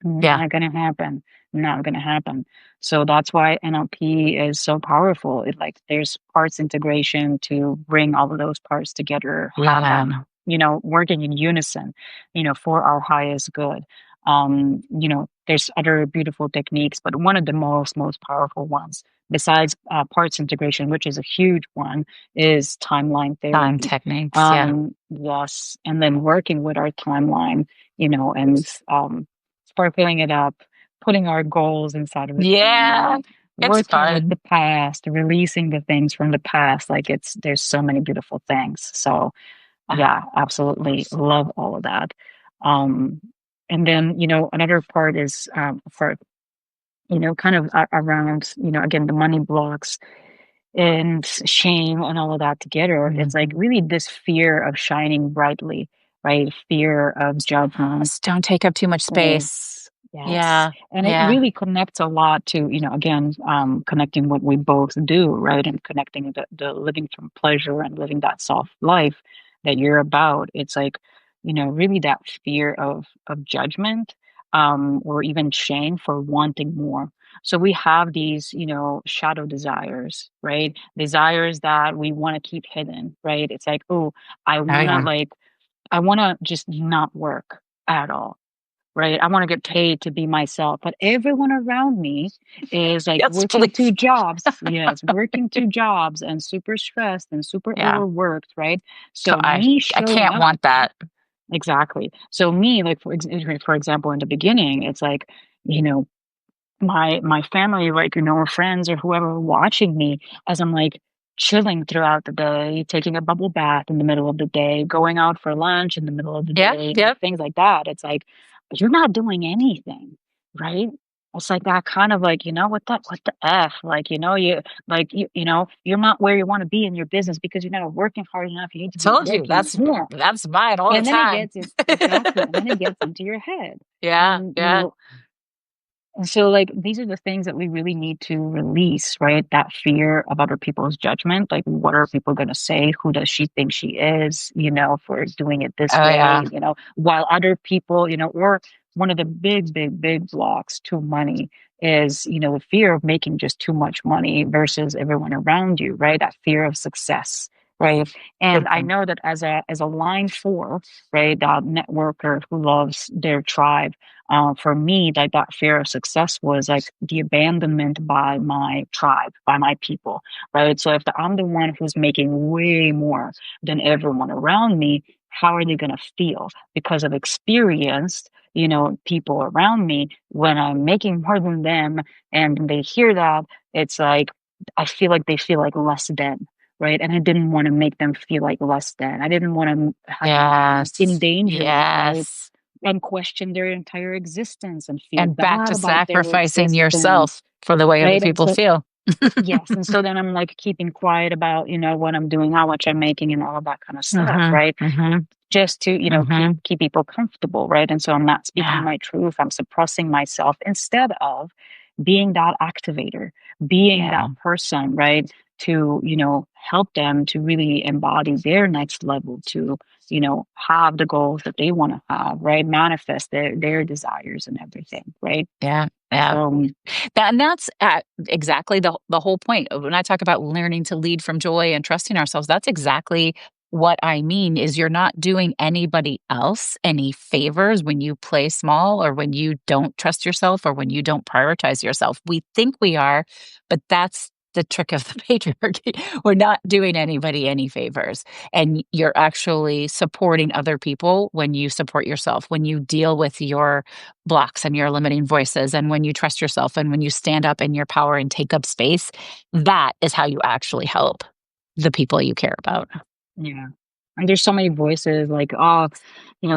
yeah. not gonna happen. Not gonna happen. So that's why NLP is so powerful. There's parts integration to bring all of those parts together, have Yeah. them, working in unison, for our highest good. There's other beautiful techniques, but one of the most powerful ones, besides parts integration, which is a huge one, is timeline Time therapy. techniques, yeah. Yes, and then working with our timeline, and sparkling it up, putting our goals inside of the Yeah, timeline, it's working with the fun. past, releasing the things from the past. Like there's so many beautiful things. So Ah, yeah, absolutely love all of that. Um, and then, another part is for, kind of around, again, the money blocks and shame and all of that together. It's like mhm. really this fear of shining brightly, right? Fear of judgment. Yes, don't take up too much Right. space. Yes. Yeah, And it yeah, really connects a lot to, again, connecting what we both do, right? And connecting the living from pleasure and living that soft life that you're about. It's like, really that fear of judgment, or even shame for wanting more. So we have these, shadow desires, right? Desires that we want to keep hidden, right? It's like, oh, I oh, want to yeah. like, I want to just not work at all, right? I wanna get paid to be myself, but everyone around me is, like, Yes, working 2 please. jobs. Yes, working 2 jobs and super stressed and super Yeah, overworked, right? to So me I showing can't up. want that. Exactly. So me, like, for example, in the beginning, it's like, you know, my family, like, or friends or whoever watching me as I'm like chilling throughout the day, taking a bubble bath in the middle of the day, going out for lunch in the middle of the Yeah, day, and yep, things like that. It's like you're not doing anything, right? It's like that kind of like, what the F? Like, you're not where you want to be in your business because you're not working hard enough. You need to be told you, working more. that's mine all the And then it time. gets it exactly, and then it gets into your head. Yeah, And, yeah. and so, like, these are the things that we really need to release, right? That fear of other people's judgment. Like, what are people going to say? Who does she think she is, for doing it this Oh, yeah. way, while other people, or one of the big, big, big blocks to money is, the fear of making just too much money versus everyone around you, right? That fear of success. Right. And Big I thing. know that as a line four, right, that networker who loves their tribe, for me, like that fear of success was like the abandonment by my tribe, by my people, right? So if I'm the one who's making way more than everyone around me, how are they going to feel? Because I've experienced, people around me when I'm making more than them and they hear that, it's like, I feel like they feel like less than. Right. And I didn't want to make them feel like less than. I didn't want to Yes. endanger them. Right, Yes. and question their entire existence and feel And back bad to about their sacrificing existence, yourself for the way other right? And people so, feel. yes, and so then I'm like keeping quiet about, what I'm doing, how much I'm making, and all of that kind of stuff, Mhm, right? mhm, Just to, keep mhm. keep people comfortable, right? And so I'm not speaking Yeah, my truth. I'm suppressing myself instead of being that activator, being yeah, that person, right? To, help them to really embody their next level, to, have the goals that they want to have, right? Manifest their desires and everything, right? yeah, yeah. So That's exactly the whole point. When I talk about learning to lead from joy and trusting ourselves, that's exactly what I mean is you're not doing anybody else any favors when you play small or when you don't trust yourself or when you don't prioritize yourself. We think we are, but that's the trick of the patriarchy. We're not doing anybody any favors. And you're actually supporting other people when you support yourself, when you deal with your blocks and your limiting voices. And when you trust yourself and when you stand up in your power and take up space, that is how you actually help the people you care about. yeah. And there's so many voices like, oh,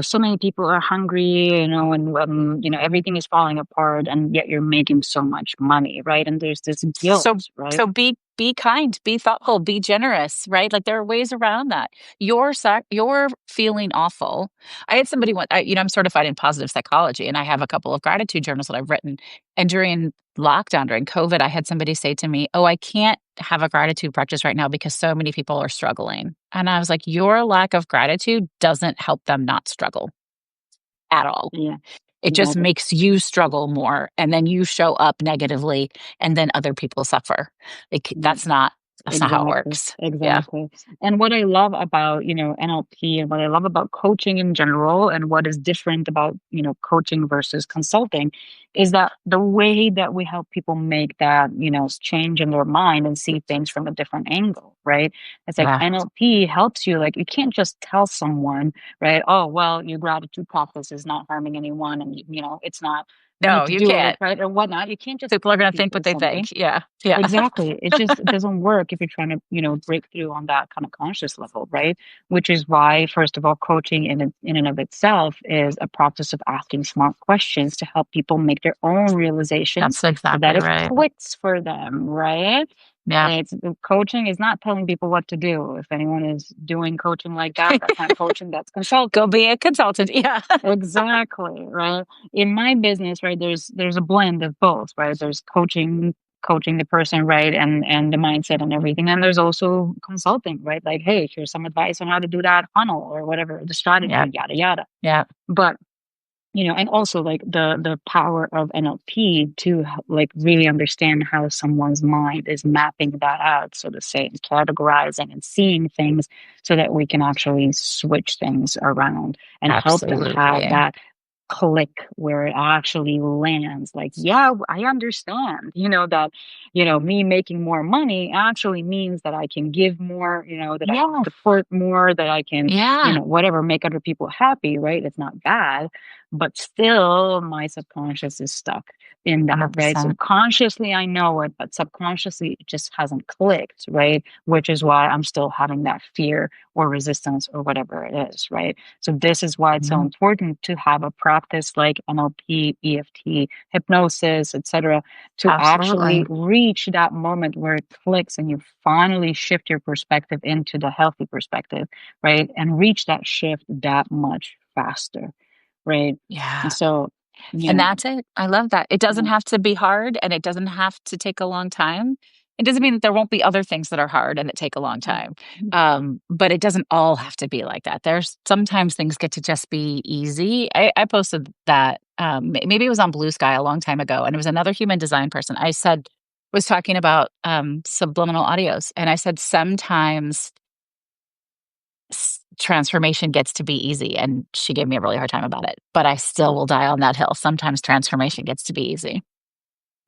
so many people are hungry, and everything is falling apart, and yet you're making so much money, right? And there's this guilt, So right? so be kind, be thoughtful, be generous, right? Like there are ways around that. You're feeling awful. I had somebody I'm certified in positive psychology and I have a couple of gratitude journals that I've written. And during lockdown, during COVID, I had somebody say to me, "Oh, I can't have a gratitude practice right now because so many people are struggling." And I was like, "Your lack of gratitude doesn't help them not struggle at all. Yeah, It just exactly. makes you struggle more, and then you show up negatively, and then other people suffer. Like, Yeah. that's not how it Exactly, works. Yeah. exactly. And what I love about, NLP and what I love about coaching in general and what is different about, coaching versus consulting is that the way that we help people make that, change in their mind and see things from a different angle, right? It's like Yeah. NLP helps you, like, you can't just tell someone, right? Oh, well, your gratitude practice is not harming anyone and, it's not, you need No, to you do it, can't. right? Or whatnot. You can't just People are tell gonna think people what they something. think. Yeah. Yeah. Exactly. It doesn't work if you're trying to, break through on that kind of conscious level, right? Which is why, first of all, coaching in and of itself is a process of asking smart questions to help people make their own realizations That's so that exactly it right. clicks for them, right? Yeah. It's coaching is not telling people what to do. If anyone is doing coaching like that, that's not coaching, that's Go consulting. be a consultant. Yeah. Exactly, right? In my business, right, there's a blend of both, right? There's coaching the person, right, and the mindset and everything. And there's also consulting, right? Like, hey, here's some advice on how to do that funnel or whatever, the Yeah. strategy, yada yada. Yeah. But and also like the power of NLP to like really understand how someone's mind is mapping that out, so to say, and categorizing and seeing things so that we can actually switch things around and help them have Absolutely. that click where it actually lands. Like, yeah, I understand, that, me making more money actually means that I can give more, that I can Yeah. support more, that I can, Yeah. whatever, make other people happy, right? It's not bad, but still my subconscious is stuck in that, right? So 100%. consciously I know it, but subconsciously it just hasn't clicked, right? Which is why I'm still having that fear or resistance or whatever it is, right? So this is why it's so Mhm. important to have a practice like NLP, EFT, hypnosis, etc., to actually Absolutely. reach that moment where it clicks and you finally shift your perspective into the healthy perspective, right? And reach that shift that much faster, right? And Yeah. so, And Yeah. that's it. I love that. It doesn't Yeah. have to be hard and it doesn't have to take a long time. It doesn't mean that there won't be other things that are hard and that take a long time. Mhm. But it doesn't all have to be like that. There's sometimes things get to just be easy. I posted that maybe it was on Blue Sky a long time ago, and it was another human design person. I said was talking about subliminal audios, and I said sometimes transformation gets to be easy, and she gave me a really hard time about it, but I still will die on that hill. Sometimes transformation gets to be easy.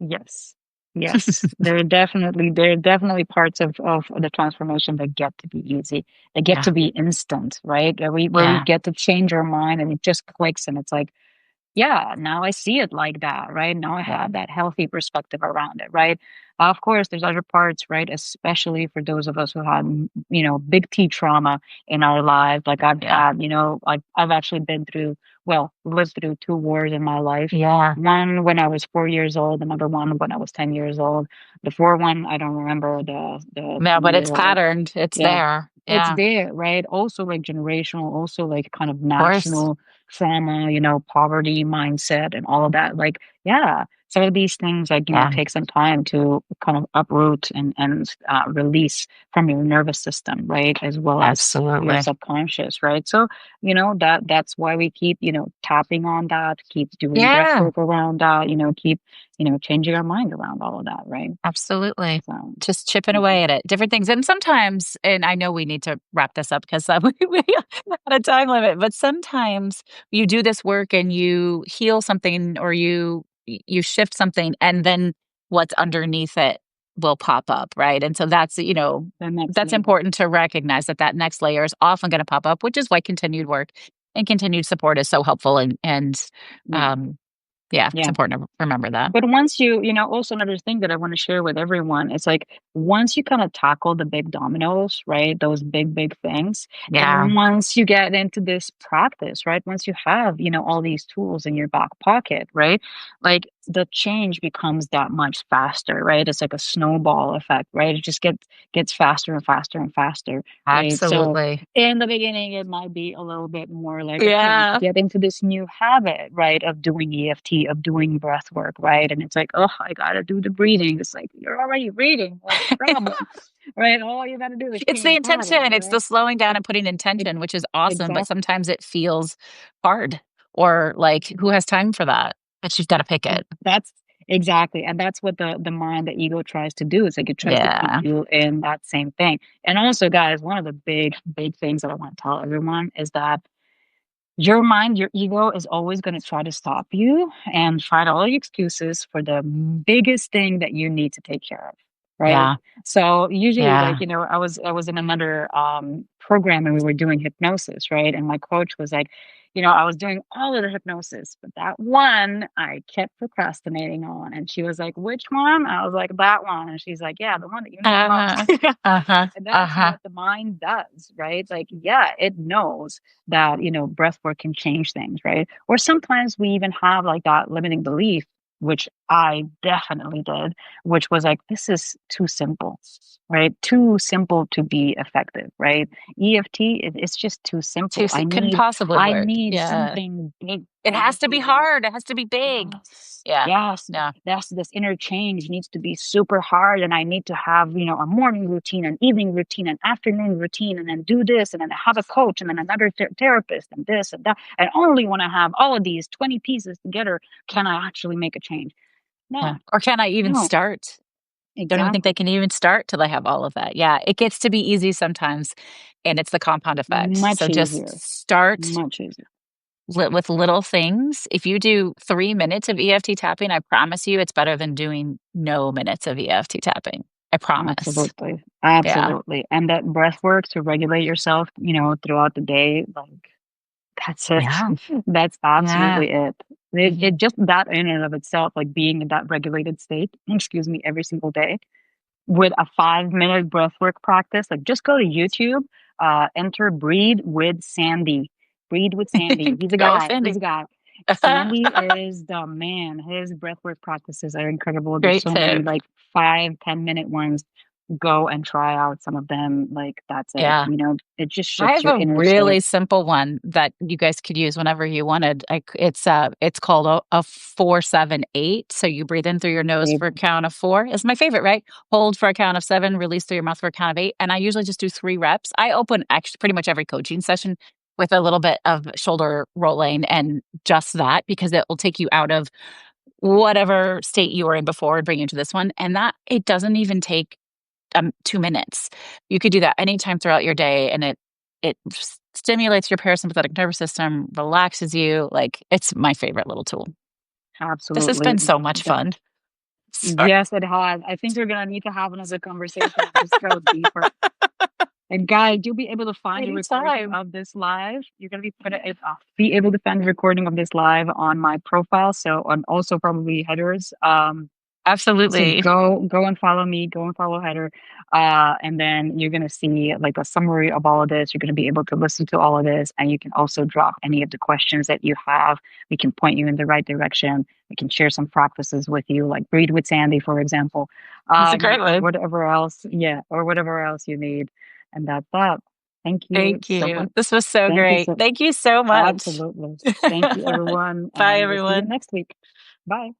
Yes. Yes. There are definitely parts of the transformation that get to be easy. They get Yeah. to be instant, right? Where we Yeah. get to change our mind and it just clicks and it's like, yeah, now I see it like that, right? Now I Yeah. have that healthy perspective around it, right? Of course, there's other parts, right? Especially for those of us who had, big T trauma in our lives. Like I've Yeah. had, like I've actually been through, well, lived through two wars in my life. Yeah. One when I was 4 years old, another one when I was 10 years old. The four one, I don't remember the No, but 10 year it's old. patterned. It's Yeah, there. it's Yeah. Of there, right? Also, like generational, also like kind of course. national trauma, poverty mindset and all of that. Like, yeah, some of these things, like, Yeah. take some time to kind of uproot and release from your nervous system, right? As well as your Absolutely. subconscious, right? So, that's why we keep, tapping on that, keep doing breath Yeah. work around that, keep, changing our mind around all of that, right? Absolutely. So, Just chipping yeah, away at it, different things. And sometimes, and I know we need to wrap this up because we had a time limit, but sometimes you do this work and you heal something or you shift something and then what's underneath it will pop up, right? And so the next that's layer. important to recognize that that next layer is often going to pop up, which is why continued work and continued support is so helpful and Yeah. um yeah, it's Yeah. important to remember that. But once also another thing that I want to share with everyone, it's like once you kind of tackle the big dominoes, right? Those big, big things. Yeah, And once you get into this practice, right? Once you have, all these tools in your back pocket, right? Like the change becomes that much faster, right? It's like a snowball effect, right? It just gets faster and faster and faster, right? So absolutely. in the beginning, it might be a little bit more like, okay, Yeah. get into this new habit, right, of doing EFT, of doing breath work, right? And it's like, oh, I gotta do the breathing. It's like, you're already breathing. What's the problem? Right? All you gotta do is It's the change pattern, intention, it's right? the slowing down Ex- and putting ex- intention, which is awesome, but Exactly. sometimes it feels hard or like, who has time for that? But you've gotta pick it. That's exactly. And that's what the mind, the ego tries to do. Is like it tries to keep Yeah. you in that same thing. And also, guys, one of the big, big things that I want to tell everyone is that your mind, your ego is always going to try to stop you and find all the excuses for the biggest thing that you need to take care of. Right. Yeah. So usually like, Yeah. I was in another program and we were doing hypnosis, right? And my coach was like, I was doing all of the hypnosis, but that one I kept procrastinating on. And she was like, which one? I was like, that one. And she's like, yeah, the one that you need the Uh-huh. most. Uh-huh. And that's Uh-huh. what the mind does, right? Like, yeah, it knows that, breath work can change things, right? Or sometimes we even have like that limiting belief, which I definitely did, which was like, this is too simple, right? Too simple to be effective, right? EFT, it's just too Too simple. s I couldn't need, possibly I work. need Yeah. something big, It has to be fancy, like, hard, it has to be big. yes. Yeah. Yes, Yeah. this interchange needs to be super hard, and I need to have a morning routine, an evening routine, an afternoon routine, and then do this, and then I have a coach, and then another therapist, and this and that. And only when I have all of these 20 pieces together can I actually make a change. Yeah. No, Or can I even no, start? Don't even think they exactly. can even start till they have all of that. Yeah, it gets to be easy sometimes, and it's the compound effect. So Much just easier, start much easier. with little things. If you do 3 minutes of EFT tapping, I promise you it's better than doing no minutes of EFT tapping. I promise. Absolutely, Yeah. absolutely. And that breath work to regulate yourself, throughout the day, like that's it. Yeah. That's Yeah. absolutely it. It Mhm. it just that in and of itself, like being in that regulated state, excuse me, every single day with a 5-minute breathwork practice. Like just go to YouTube, enter breathe with Sandy. Breathe with Sandy. He's a Go with guy. He's Sandy. a guy. Sandy is the man. His breathwork practices are incredible. There's Great so many tip. like 5, 10 minute ones. go and try out some of them. Like that's it. Yeah. It just I shifts have your a inner state. really simple one that you guys could use whenever you wanted. It's called a 4-7-8. So you breathe in through your nose for a count of 4. It's my favorite, right? Hold for a count of 7, release through your mouth for a count of 8. And I usually just do 3 reps. I open actually pretty much every coaching session with a little bit of shoulder rolling and just that because it will take you out of whatever state you were in before and bring you to this one. And that it doesn't even take 2 minutes. You could do that anytime throughout your day, and it stimulates your parasympathetic nervous system, relaxes you. Like, it's my favorite little tool. This has Absolutely. been so much That, fun. Sorry. yes, it has. I think we're gonna need to have another conversation and just go deeper. And guys, you'll be able to find the recording Anytime. of this live. You're gonna be able to find the recording of this live on my profile. So on also probably Heather's. So Absolutely. go and follow me, go and follow Heather. And then you're gonna see like a summary of all of this. You're gonna be able to listen to all of this, and you can also drop any of the questions that you have. We can point you in the right direction. We can share some practices with you, like breathe with Sandy, for example. It's a great one. Whatever else, yeah, or whatever else you need. And that's that. Thank you Thank so you. much. This was so Thank you great. so Thank you so much. absolutely. Thank you everyone, Bye, and we'll see you everyone. next week. Bye.